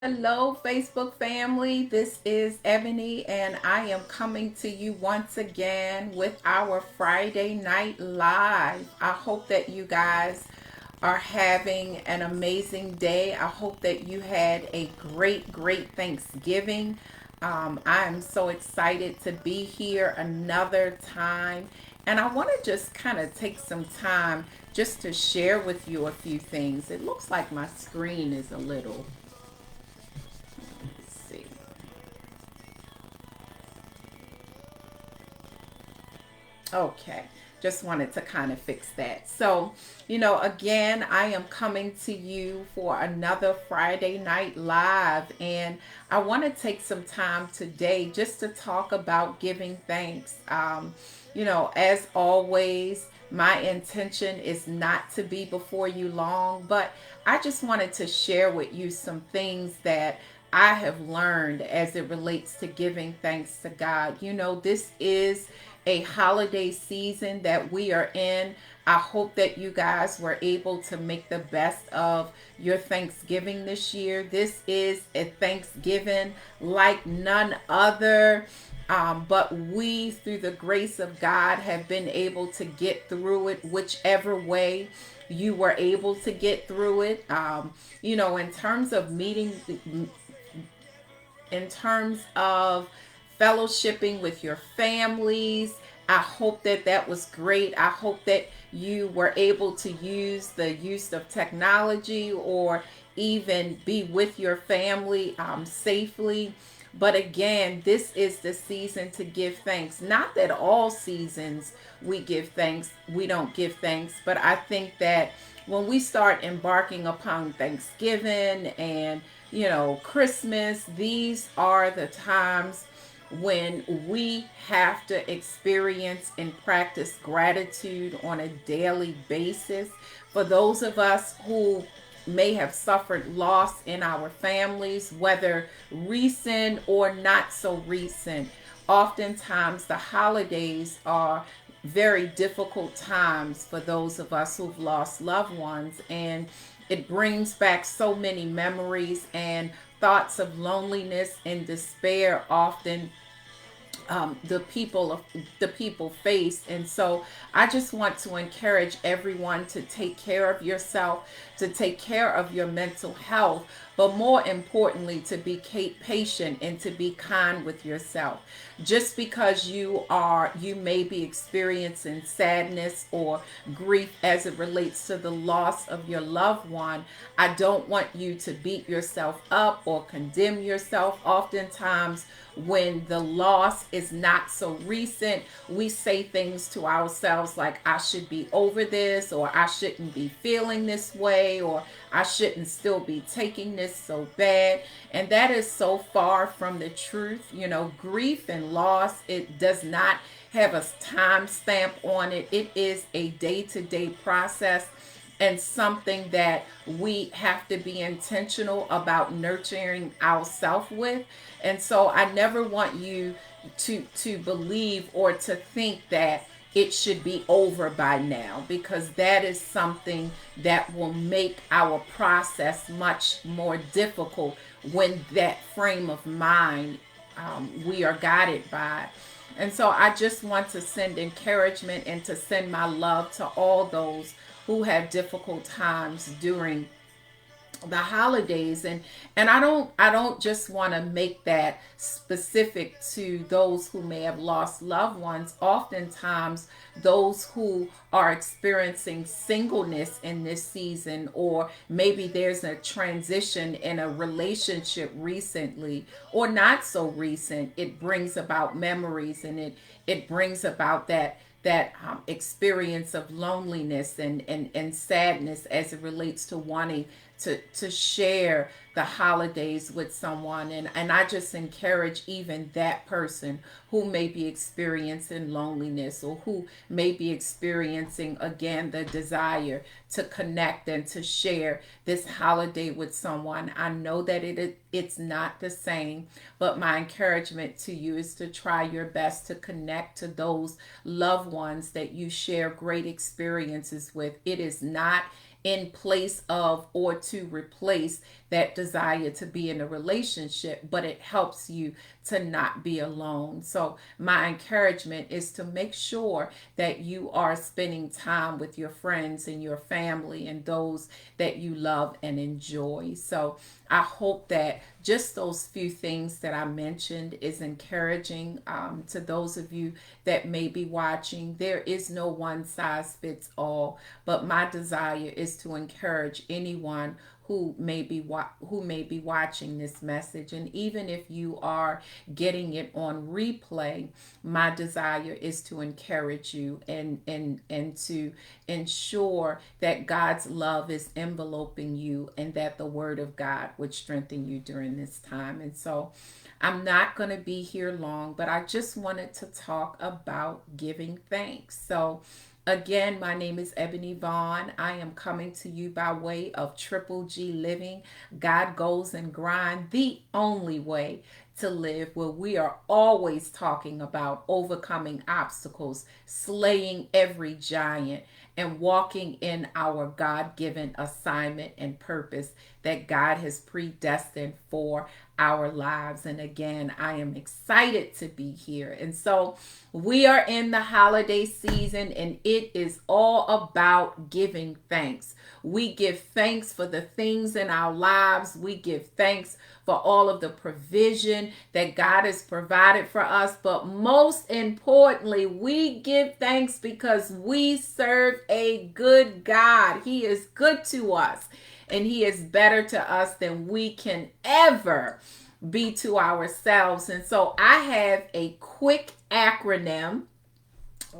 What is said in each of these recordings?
Hello, Facebook family. This is Ebony, and I am coming to you once again with our Friday Night Live. I hope that you guys are having an amazing day. I hope that you had a great Thanksgiving. I am so excited to be here another time, and I want to just kind of take some time just to share with you a few things. It looks like my screen is a little. Let's see. Okay, just wanted to kind of fix that. So, again, I am coming to you for another Friday Night Live, and I want to take some time today just to talk about giving thanks. As always, my intention is not to be before you long, but I just wanted to share with you some things that I have learned as it relates to giving thanks to God. This is a holiday season that we are in. I hope that you guys were able to make the best of your Thanksgiving this year. This is a Thanksgiving like none other. But we, through the grace of God, have been able to get through it, whichever way you were able to get through it. In terms of in terms of fellowshipping with your families. I hope that that was great. I hope that you were able to use the use of technology or even be with your family safely. But again, this is the season to give thanks. Not that all seasons we give thanks, we don't give thanks, but I think that when we start embarking upon Thanksgiving and Christmas, these are the times when we have to experience and practice gratitude on a daily basis. For those of us who may have suffered loss in our families, whether recent or not so recent, oftentimes the holidays are very difficult times for those of us who've lost loved ones, and it brings back so many memories and thoughts of loneliness and despair often the people face. And so I just want to encourage everyone to take care of yourself, to take care of your mental health, but more importantly, to be patient and to be kind with yourself. Just because you may be experiencing sadness or grief as it relates to the loss of your loved one, I don't want you to beat yourself up or condemn yourself. Oftentimes when the loss is not so recent, we say things to ourselves like, I should be over this, or I shouldn't be feeling this way, or I shouldn't still be taking this so bad. And that is so far from the truth. Grief and loss, it does not have a time stamp on it. It is a day-to-day process and something that we have to be intentional about nurturing ourselves with. And so I never want you to believe or to think that it should be over by now, because that is something that will make our process much more difficult when that frame of mind we are guided by. And so I just want to send encouragement and to send my love to all those who have difficult times during the holidays. And I don't just want to make that specific to those who may have lost loved ones. Oftentimes those who are experiencing singleness in this season, or maybe there's a transition in a relationship recently or not so recent, it brings about memories, and it brings about that experience of loneliness and sadness as it relates to wanting to share the holidays with someone. And I just encourage even that person who may be experiencing loneliness, or who may be experiencing again the desire to connect and to share this holiday with someone. I know that it's not the same, but my encouragement to you is to try your best to connect to those loved ones that you share great experiences with. It is not in place of or to replace that desire to be in a relationship, but it helps you to not be alone. So, my encouragement is to make sure that you are spending time with your friends and your family and those that you love and enjoy. So, I hope that just those few things that I mentioned is encouraging to those of you that may be watching. There is no one size fits all, but my desire is to encourage anyone who may be watching this message, and even if you are getting it on replay, my desire is to encourage you and to ensure that God's love is enveloping you and that the word of God would strengthen you during this time. And so I'm not going to be here long, but I just wanted to talk about giving thanks. So again, my name is Ebony Vaughn. I am coming to you by way of Triple G Living, God Goes and Grind, the only way to live, where we are always talking about overcoming obstacles, slaying every giant, and walking in our God given assignment and purpose that God has predestined for our lives. And again, I am excited to be here. And so we are in the holiday season, and it is all about giving thanks. We give thanks for the things in our lives. We give thanks for all of the provision that God has provided for us. But most importantly, we give thanks because we serve a good God. He is good to us, and He is better to us than we can ever be to ourselves. And so I have a quick acronym.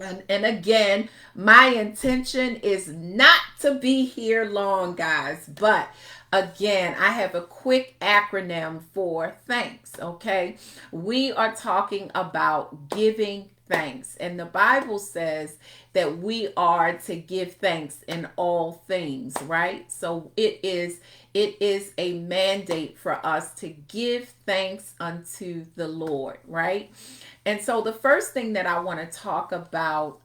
And again, my intention is not to be here long, guys. But again, I have a quick acronym for thanks, okay? We are talking about giving thanks. And the Bible says that we are to give thanks in all things, right? So it is a mandate for us to give thanks unto the Lord, right? And so the first thing that I want to talk about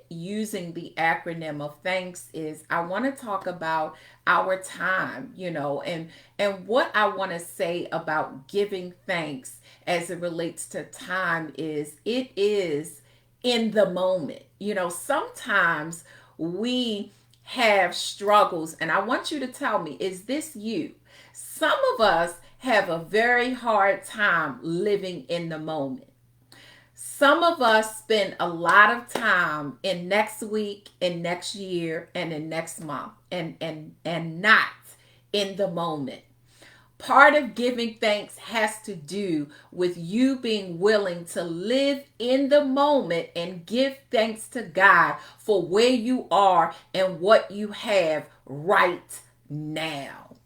using the acronym of thanks is I want to talk about our time, and what I want to say about giving thanks as it relates to time is it is in the moment. Sometimes we have struggles, and I want you to tell me, is this you? Some of us have a very hard time living in the moment. Some of us spend a lot of time in next week, in next year, and in next month, and not in the moment. Part of giving thanks has to do with you being willing to live in the moment and give thanks to God for where you are and what you have right now.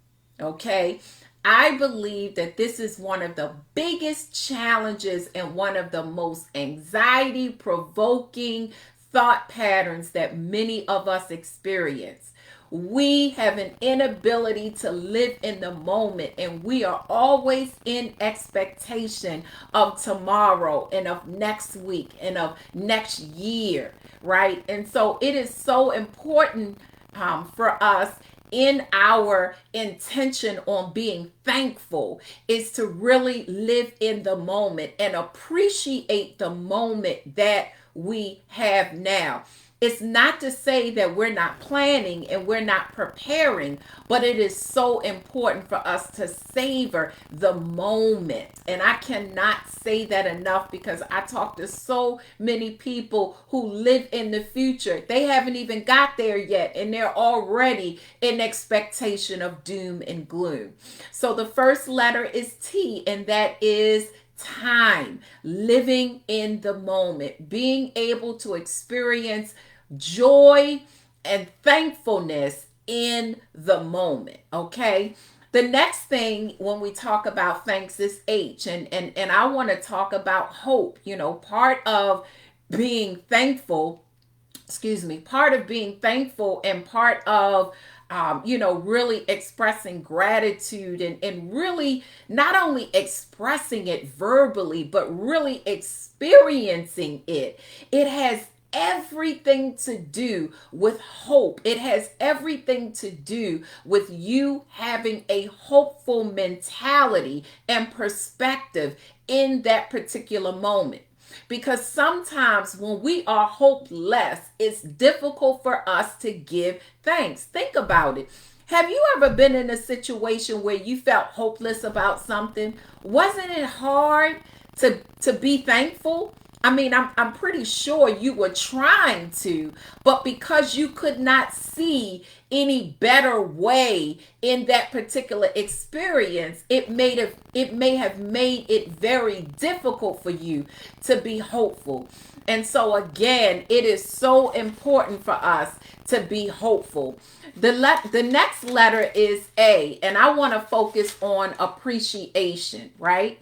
Okay? I believe that this is one of the biggest challenges and one of the most anxiety provoking thought patterns that many of us experience. We have an inability to live in the moment, and we are always in expectation of tomorrow and of next week and of next year, right? And so it is so important for us in our intention on being thankful is to really live in the moment and appreciate the moment that we have now. It's not to say that we're not planning and we're not preparing, but it is so important for us to savor the moment. And I cannot say that enough because I talk to so many people who live in the future. They haven't even got there yet, and they're already in expectation of doom and gloom. So the first letter is T, and that is time, living in the moment, being able to experience joy and thankfulness in the moment. Okay. The next thing when we talk about thanks is H, and I want to talk about hope. Part of being thankful, part of being thankful and part of really expressing gratitude and really not only expressing it verbally, but really experiencing it. It has everything to do with hope. It has everything to do with you having a hopeful mentality and perspective in that particular moment. Because sometimes when we are hopeless, it's difficult for us to give thanks. Think about it. Have you ever been in a situation where you felt hopeless about something? Wasn't it hard to be thankful? I mean, I'm pretty sure you were trying to, but because you could not see any better way in that particular experience, it may have made it very difficult for you to be hopeful. And so again, it is so important for us to be hopeful. The next letter is A, and I want to focus on appreciation, right?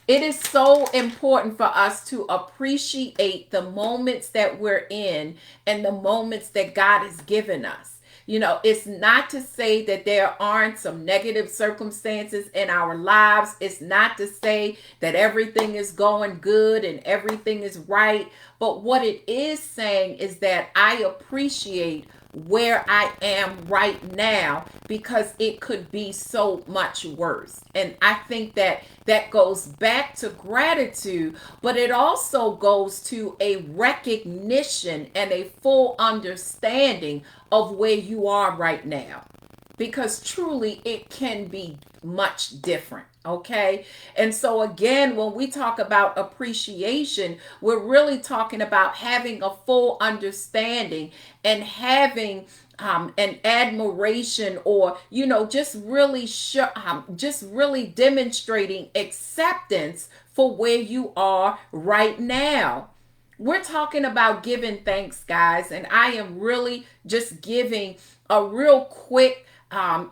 It is so important for us to appreciate the moments that we're in and the moments that God has given us. You know, it's not to say that there aren't some negative circumstances in our lives. It's not to say that everything is going good and everything is right. But what it is saying is that I appreciate where I am right now because it could be so much worse. And I think that that goes back to gratitude, but it also goes to a recognition and a full understanding of where you are right now. Because truly it can be much different. Okay. And so again, when we talk about appreciation, we're really talking about having a full understanding and having an admiration, or just really demonstrating acceptance for where you are right now. We're talking about giving thanks, guys, and I am really just giving a real quick a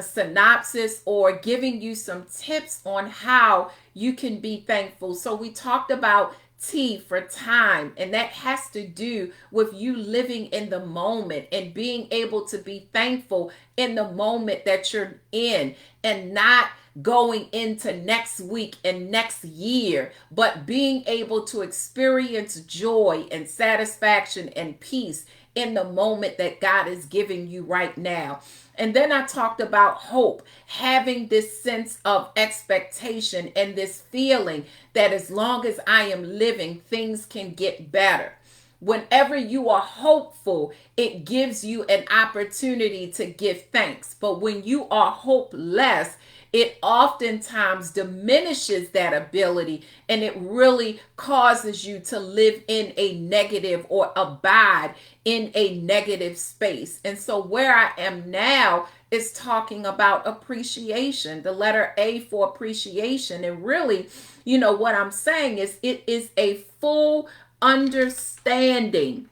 synopsis or giving you some tips on how you can be thankful. So we talked about T for time, and that has to do with you living in the moment and being able to be thankful in the moment that you're in, and not going into next week and next year, but being able to experience joy and satisfaction and peace in the moment that God is giving you right now. And then I talked about hope, having this sense of expectation and this feeling that as long as I am living, things can get better. Whenever you are hopeful, it gives you an opportunity to give thanks. But when you are hopeless, it oftentimes diminishes that ability, and it really causes you to live in a negative or abide in a negative space. And so where I am now is talking about appreciation, the letter A for appreciation. And really, what I'm saying is it is a full understanding,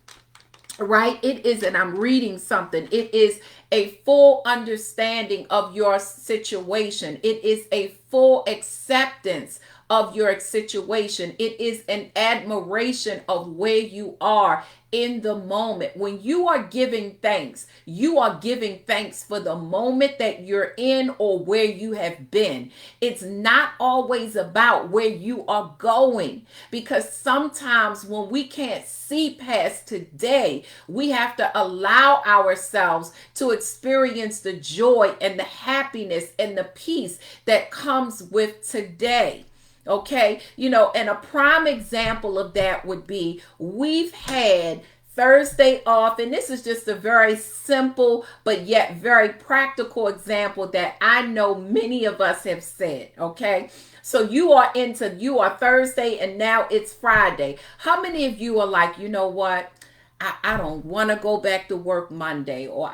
right? It is, and I'm reading something. It is a full understanding of your situation. It is a full acceptance of your situation. It is an admiration of where you are in the moment. When you are giving thanks, you are giving thanks for the moment that you're in or where you have been. It's not always about where you are going, because sometimes when we can't see past today, we have to allow ourselves to experience the joy and the happiness and the peace that comes with today. Okay, and a prime example of that would be we've had Thursday off, and this is just a very simple but yet very practical example that I know many of us have said. Okay, so you are Thursday and now it's Friday. How many of you are like, you know what? I don't want to go back to work Monday, or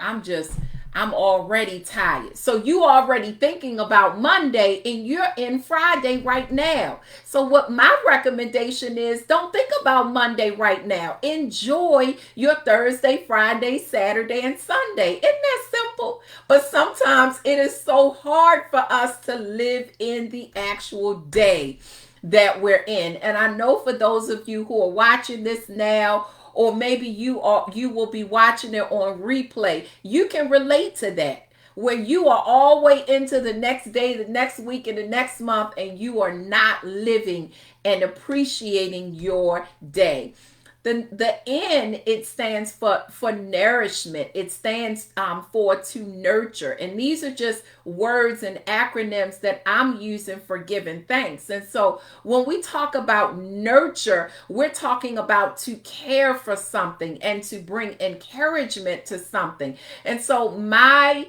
I'm already tired. So you already thinking about Monday and you're in Friday right now. So what my recommendation is, don't think about Monday right now. Enjoy your Thursday, Friday, Saturday, and Sunday. Isn't that simple? But sometimes it is so hard for us to live in the actual day that we're in. And I know for those of you who are watching this now, or maybe you will be watching it on replay, you can relate to that, where you are all the way into the next day, the next week, and the next month, and you are not living and appreciating your day. The N, it stands for nourishment. It stands for to nurture. And these are just words and acronyms that I'm using for giving thanks. And so when we talk about nurture, we're talking about to care for something and to bring encouragement to something. And so my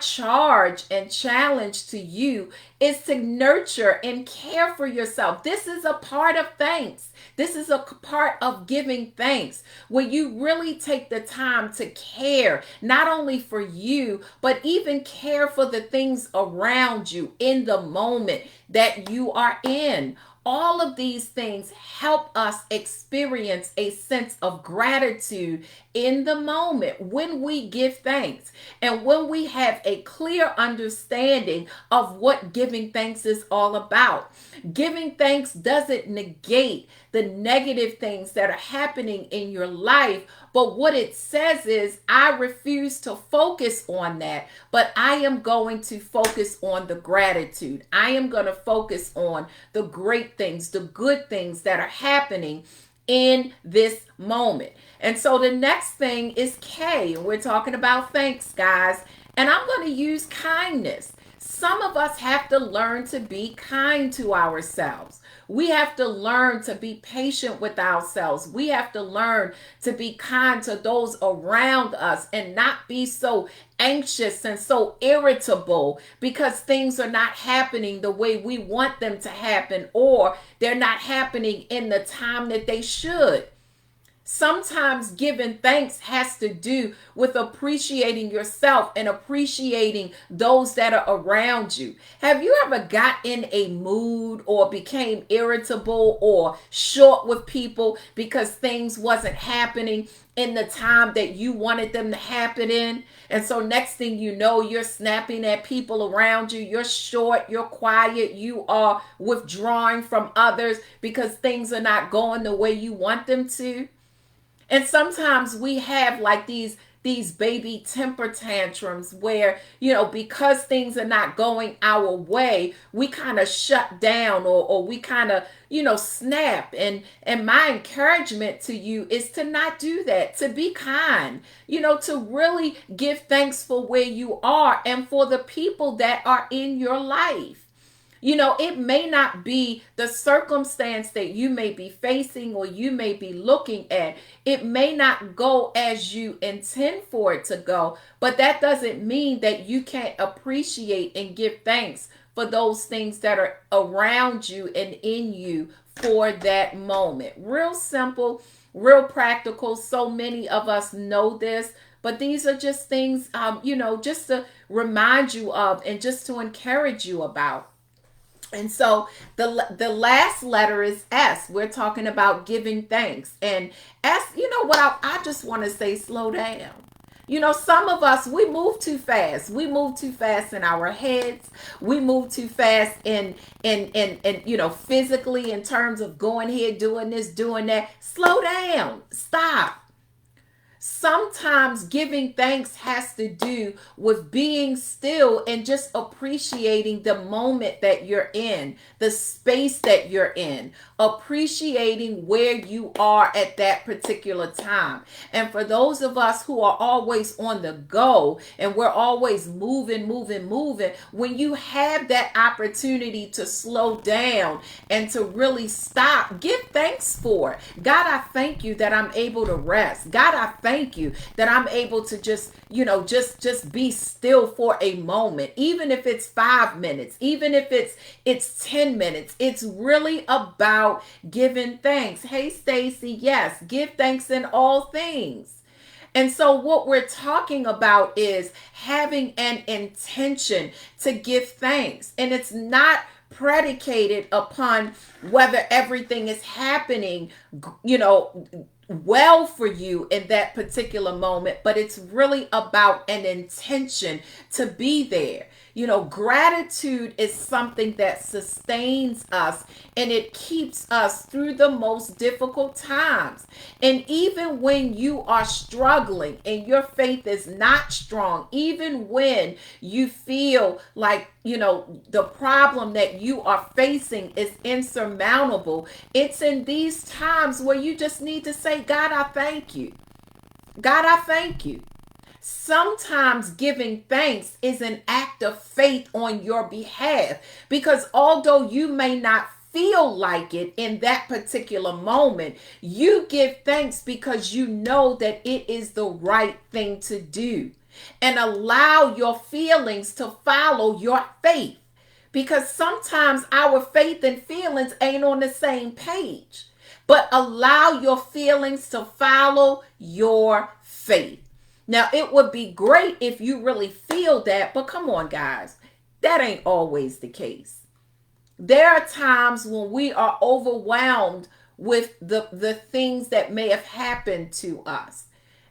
charge and challenge to you is to nurture and care for yourself. This is a part of thanks. This is a part of giving thanks, where you really take the time to care, not only for you, but even care for the things around you in the moment that you are in. All of these things help us experience a sense of gratitude in the moment when we give thanks and when we have a clear understanding of what giving thanks is all about. Giving thanks doesn't negate the negative things that are happening in your life, but what it says is, I refuse to focus on that, but I am going to focus on the gratitude. I am going to focus on the great things, the good things that are happening in this moment. And so the next thing is K. We're talking about thanks, guys. And I'm going to use kindness. Some of us have to learn to be kind to ourselves. We have to learn to be patient with ourselves. We have to learn to be kind to those around us and not be so anxious and so irritable because things are not happening the way we want them to happen, or they're not happening in the time that they should. Sometimes giving thanks has to do with appreciating yourself and appreciating those that are around you. Have you ever got in a mood or became irritable or short with people because things wasn't happening in the time that you wanted them to happen in? And so next thing you know, you're snapping at people around you. You're short, you're quiet, you are withdrawing from others because things are not going the way you want them to. And sometimes we have like these baby temper tantrums where, because things are not going our way, we kind of shut down, or we kind of, snap. And my encouragement to you is to not do that, to be kind, to really give thanks for where you are and for the people that are in your life. It may not be the circumstance that you may be facing or you may be looking at. It may not go as you intend for it to go, but that doesn't mean that you can't appreciate and give thanks for those things that are around you and in you for that moment. Real simple, real practical. So many of us know this, but these are just things, just to remind you of and just to encourage you about. And so the last letter is S. We're talking about giving thanks. And S, what I just want to say, slow down. Some of us, we move too fast. We move too fast in our heads. We move too fast in physically, in terms of going here, doing this, doing that. Slow down. Stop. Sometimes giving thanks has to do with being still and just appreciating the moment that you're in, the space that you're in, appreciating where you are at that particular time. And for those of us who are always on the go and we're always moving, when you have that opportunity to slow down and to really stop, give thanks for it. God, I thank you that I'm able to rest. God, I thank you that I'm able to just be still for a moment, even if it's 5 minutes, even if it's 10 minutes. It's really about giving thanks. Hey, Stacy, yes, give thanks in all things. And so what we're talking about is having an intention to give thanks. And it's not predicated upon whether everything is happening, well for you in that particular moment, but it's really about an intention to be there. Gratitude is something that sustains us and it keeps us through the most difficult times. And even when you are struggling and your faith is not strong, even when you feel like, the problem that you are facing is insurmountable, it's in these times where you just need to say, God, I thank you. God, I thank you. Sometimes giving thanks is an act of faith on your behalf, because although you may not feel like it in that particular moment, you give thanks because you know that it is the right thing to do, and allow your feelings to follow your faith, because sometimes our faith and feelings ain't on the same page. But allow your feelings to follow your faith. Now, it would be great if you really feel that, but come on, guys, that ain't always the case. There are times when we are overwhelmed with the things that may have happened to us.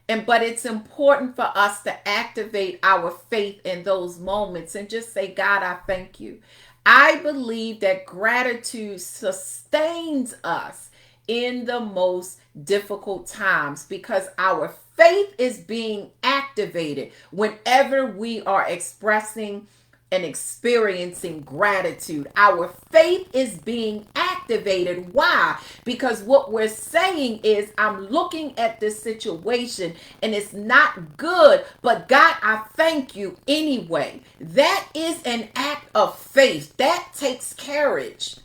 But it's important for us to activate our faith in those moments and just say, God, I thank you. I believe that gratitude sustains us in the most difficult times, because our faith is being activated whenever we are expressing and experiencing gratitude. Our faith is being activated. Why? Because what we're saying is, I'm looking at this situation and it's not good, but God, I thank you anyway. That is an act of faith. That takes courage.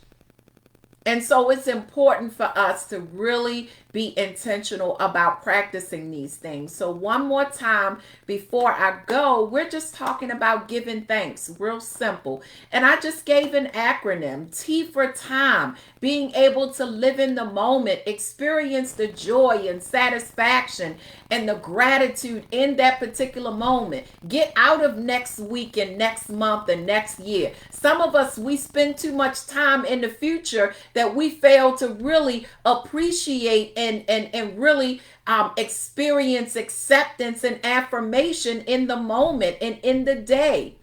And so it's important for us to really be intentional about practicing these things. So one more time before I go, we're just talking about giving thanks, real simple. And I just gave an acronym, T for time, being able to live in the moment, experience the joy and satisfaction and the gratitude in that particular moment. Get out of next week and next month and next year. Some of us, we spend too much time in the future that we fail to really appreciate and really experience acceptance and affirmation in the moment and in the day.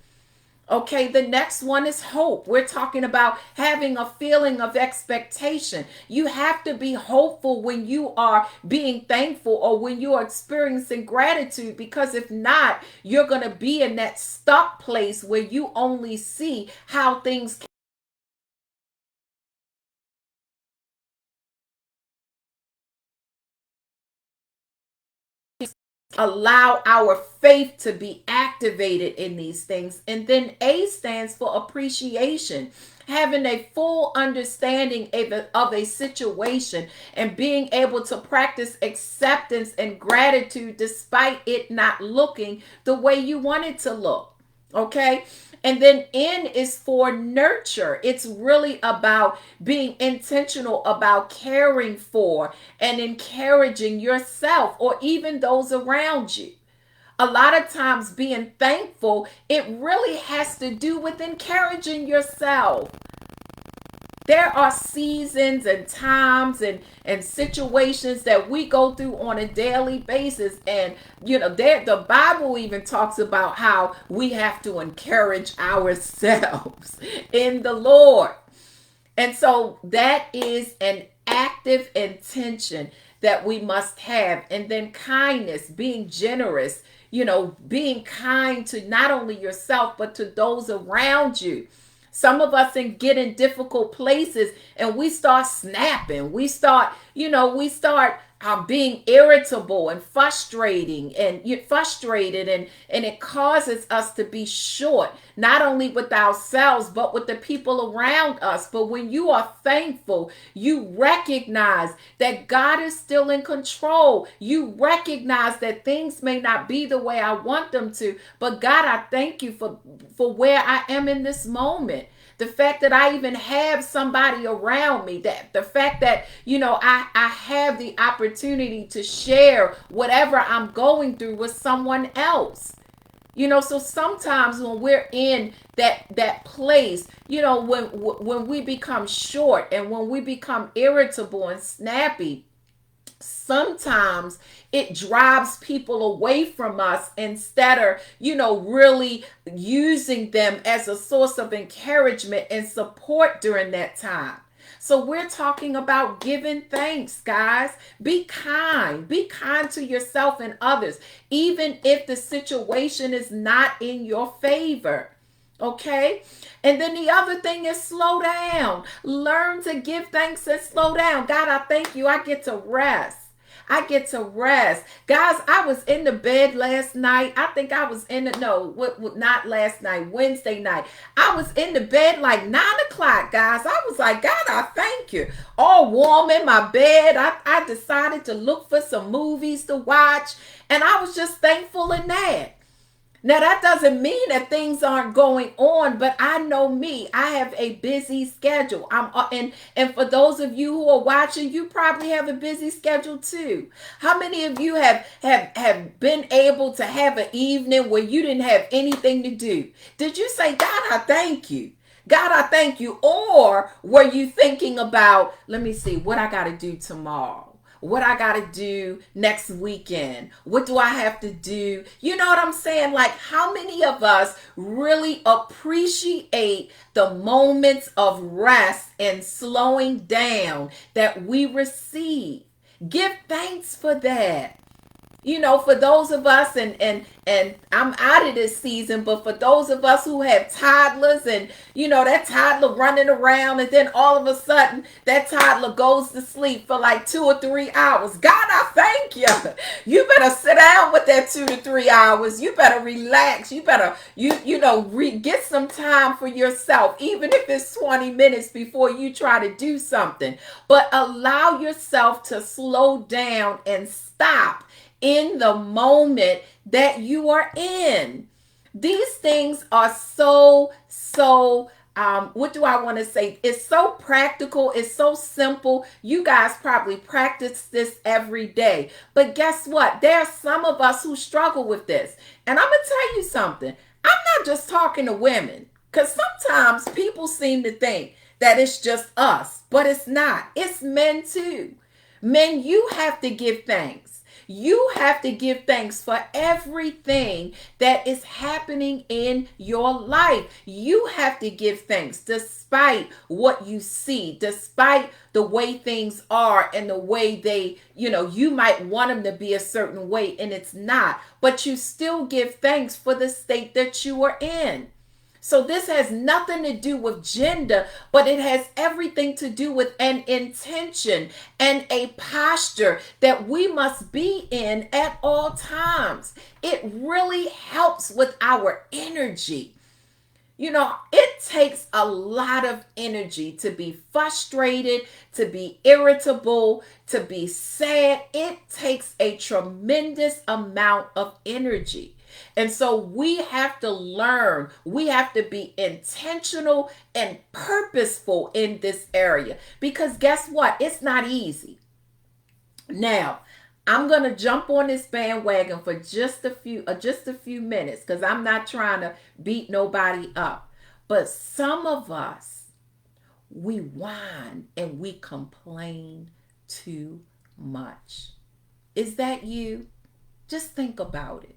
Okay, the next one is hope. We're talking about having a feeling of expectation. You have to be hopeful when you are being thankful or when you are experiencing gratitude, because if not, you're going to be in that stuck place where you only see how things allow our faith to be activated in these things. And then A stands for appreciation, having a full understanding of a situation and being able to practice acceptance and gratitude despite it not looking the way you want it to look. Okay. And then N is for nurture. It's really about being intentional about caring for and encouraging yourself or even those around you. A lot of times being thankful, it really has to do with encouraging yourself. There are seasons and times and situations that we go through on a daily basis. And, the Bible even talks about how we have to encourage ourselves in the Lord. And so that is an active intention that we must have. And then kindness, being generous, being kind to not only yourself, but to those around you. Some of us get in difficult places and we start snapping. We start being irritable and frustrated, and it causes us to be short, not only with ourselves, but with the people around us. But when you are thankful, you recognize that God is still in control. You recognize that things may not be the way I want them to, but God, I thank you for where I am in this moment. The fact that I even have somebody around me, that the fact that, I have the opportunity to share whatever I'm going through with someone else. So sometimes when we're in that place, when we become short and when we become irritable and snappy, sometimes it drives people away from us instead of, really using them as a source of encouragement and support during that time. So we're talking about giving thanks, guys. Be kind. Be kind to yourself and others, even if the situation is not in your favor. Okay? And then the other thing is slow down. Learn to give thanks and slow down. God, I thank you. I get to rest. I get to rest. Guys, I was in the bed last night. I think I was in the, no, not last night, Wednesday night. I was in the bed like 9 o'clock, guys. I was like, God, I thank you. All warm in my bed. I decided to look for some movies to watch. And I was just thankful in that. Now, that doesn't mean that things aren't going on, but I know me. I have a busy schedule. And for those of you who are watching, you probably have a busy schedule too. How many of you have been able to have an evening where you didn't have anything to do? Did you say, God, I thank you? God, I thank you. Or were you thinking about, let me see, what I got to do tomorrow? What I got to do next weekend? What do I have to do? You know what I'm saying? Like, how many of us really appreciate the moments of rest and slowing down that we receive? Give thanks for that. For those of us, and I'm out of this season, but for those of us who have toddlers, and that toddler running around, and then all of a sudden that toddler goes to sleep for like 2 or 3 hours. God, I thank you. You better sit down with that 2 to 3 hours. You better relax. You better get some time for yourself, even if it's 20 minutes before you try to do something. But allow yourself to slow down and stop in the moment that you are in. These things are what do I want to say? It's so practical. It's so simple. You guys probably practice this every day. But guess what? There are some of us who struggle with this. And I'm going to tell you something. I'm not just talking to women, because sometimes people seem to think that it's just us, but it's not. It's men too. Men, you have to give thanks. You have to give thanks for everything that is happening in your life. You have to give thanks despite what you see, despite the way things are and the way they, you might want them to be a certain way and it's not, but you still give thanks for the state that you are in. So this has nothing to do with gender, but it has everything to do with an intention and a posture that we must be in at all times. It really helps with our energy. It takes a lot of energy to be frustrated, to be irritable, to be sad. It takes a tremendous amount of energy. And so we have to learn, we have to be intentional and purposeful in this area, because guess what? It's not easy. Now, I'm going to jump on this bandwagon for just a few minutes, because I'm not trying to beat nobody up. But some of us, we whine and we complain too much. Is that you? Just think about it.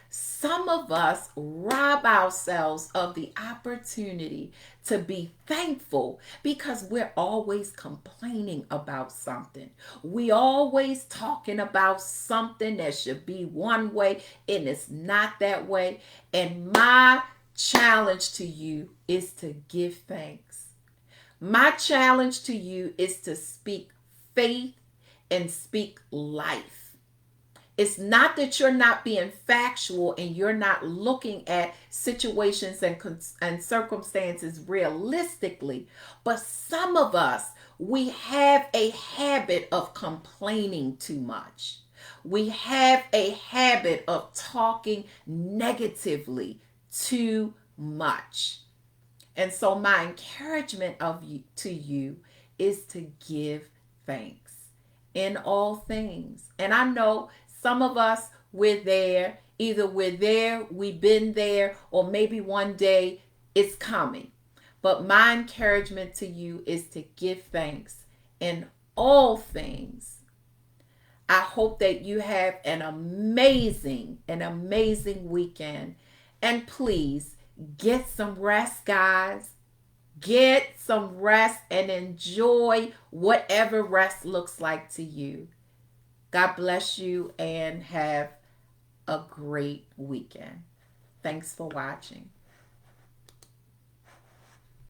Some of us rob ourselves of the opportunity to be thankful because we're always complaining about something. We always talking about something that should be one way and it's not that way. And my challenge to you is to give thanks. My challenge to you is to speak faith and speak life. It's not that you're not being factual and you're not looking at situations and circumstances realistically, but some of us, we have a habit of complaining too much. We have a habit of talking negatively too much. And so my encouragement to you is to give thanks in all things. And I know some of us, we're there. Either we're there, we've been there, or maybe one day it's coming. But my encouragement to you is to give thanks in all things. I hope that you have an amazing weekend. And please get some rest, guys. Get some rest and enjoy whatever rest looks like to you. God bless you and have a great weekend. Thanks for watching.